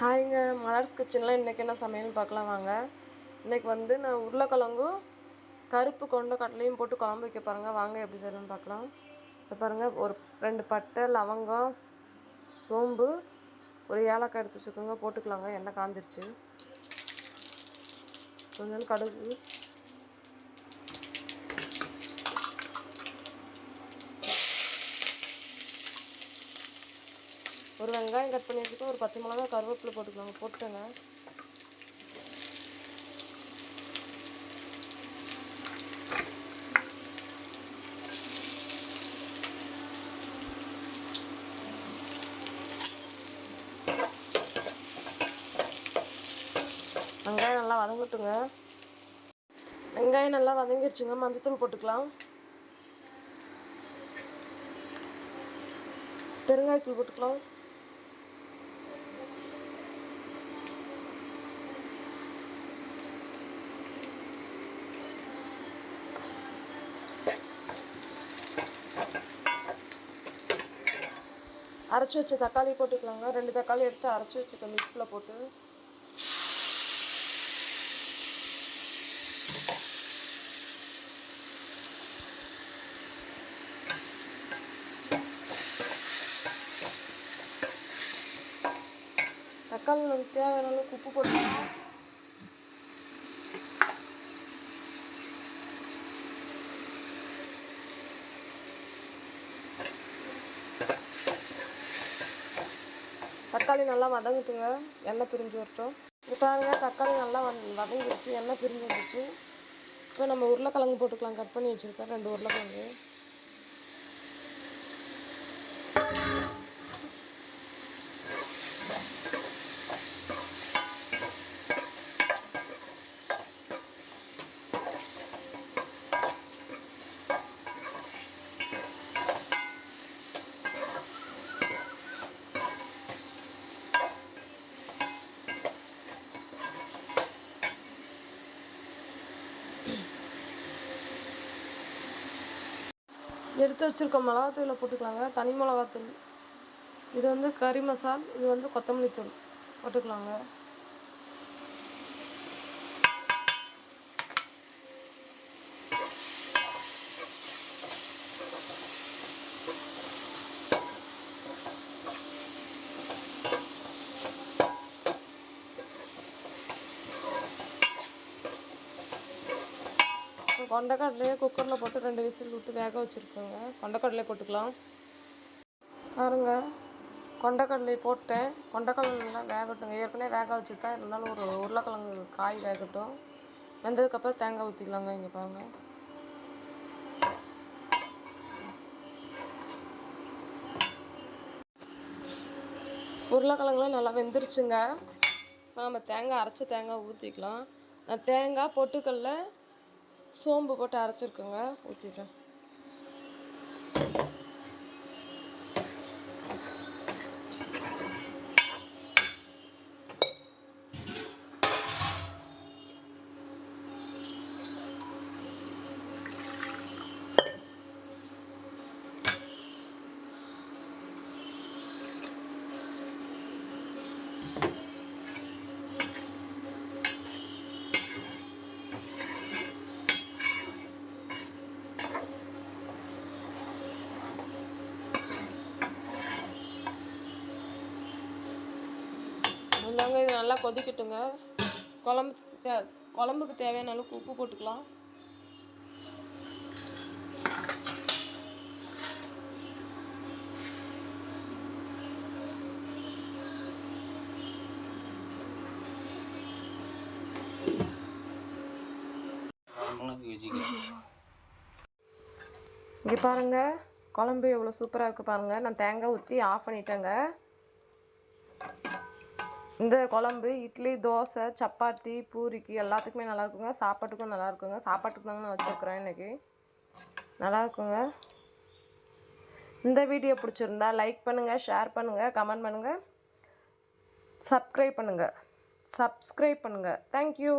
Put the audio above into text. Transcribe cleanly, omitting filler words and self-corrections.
ஹாய்ங்க, மலர்ஸ் கிச்சனில் இன்றைக்கி என்ன சமையல்னு பார்க்கலாம் வாங்க. இன்றைக்கி வந்து நான் உருளைக்கிழங்கும் கருப்பு கொண்டக்கடலையும் போட்டு குழம்பு வைக்க பாருங்கள். வாங்க எப்படி செய்யணும்னு பார்க்கலாம். இப்போ பாருங்கள், ஒரு 2 பட்டை, லவங்கம், சோம்பு, ஒரு ஏலக்காய் எடுத்து வச்சுக்கோங்க. போட்டுக்கலாங்க. எண்ணெய் காஞ்சிருச்சு. கொஞ்சம் கடுகு, ஒரு வெங்காயம் கட் பண்ணி வச்சுக்கோ, ஒரு பச்சை மிளகா, கருவேப்பிலை போட்டுக்கலாங்க. போட்டுங்க. வெங்காயம் நல்லா வதங்கட்டுங்க. வெங்காயம் நல்லா வதங்கிருச்சுங்க. மஞ்சத்தூள் போட்டுக்கலாம். பெருங்காயத்தூள் போட்டுக்கலாம். அரைச்சி வச்ச தக்காளி போட்டுக்கலாங்க. 2 தக்காளி எடுத்து அரைச்சி வச்சுக்க மிக்ஸில் போட்டு. தக்காளி நமக்கு தேவையான அளவுக்கு உப்பு போட்டுக்கலாம். தக்காளி நல்லா வதங்கிட்டுங்க. எண்ணெய் பிரிஞ்சு வரட்டும். இப்போ பாருங்க, தக்காளி நல்லா வதங்கிடுச்சு. எண்ணெய் பிரிஞ்சு வந்துச்சு. இப்போ நம்ம உருளைக்கிழங்கு போட்டுக்கலாம். கட் பண்ணி வச்சுருக்கேன் 2 உருளைக்கிழங்கு. எடுத்து வச்சுருக்க மிளகாத்தூளை போட்டுக்கலாங்க. தனி மிளகாத்தூள். இது வந்து கறி மசால். இது வந்து கொத்தமல்லி தூள் போட்டுக்கலாங்க. கொண்டக்கடலையே குக்கரில் போட்டு 2 விசில் விட்டு வேக வச்சுருக்கோங்க. கொண்டக்கடலையே போட்டுக்கலாம். பாருங்க, கொண்டக்கடலை போட்டேன். கொண்டக்கடலை நல்லா வேகட்டுங்க. ஏற்கனவே வேக வச்சு தான், இருந்தாலும் ஒரு உருளைக்கிழங்கு காய் வேகட்டும். வெந்ததுக்கப்புறம் தேங்காய் ஊற்றிக்கலாங்க. இங்கே பாருங்கள், உருளைக்கிழங்குலாம் நல்லா வெந்துருச்சுங்க. இப்போ நம்ம அரைச்ச தேங்காய் ஊற்றிக்கலாம். நான் தேங்காய், பொட்டுக்கடலை, சோம்பு போட்டு அரைச்சிருக்கோங்க. ஊற்றிடுறேன். இது நல்லா கொதிக்கட்டுங்க. குழம்புக்கு தேவையான அளவுக்கு உப்பு போட்டுக்கலாம். இங்கே பாருங்கள், குழம்பு எவ்வளோ சூப்பராக இருக்குது பாருங்கள். நான் தேங்காய் ஊற்றி ஆஃப் பண்ணிட்டேங்க. இந்த குழம்பு இட்லி, தோசை, சப்பாத்தி, பூரிக்கு எல்லாத்துக்குமே நல்லாயிருக்குங்க. சாப்பாட்டுக்கும் நல்லாயிருக்குங்க. சாப்பாட்டுக்கு தாங்க நான் வச்சுருக்குறேன் இன்றைக்கி. நல்லாயிருக்குங்க. இந்த வீடியோ பிடிச்சிருந்தா லைக் பண்ணுங்கள், ஷேர் பண்ணுங்கள், கமெண்ட் பண்ணுங்கள், சப்ஸ்கிரைப் பண்ணுங்கள். தேங்க்யூ.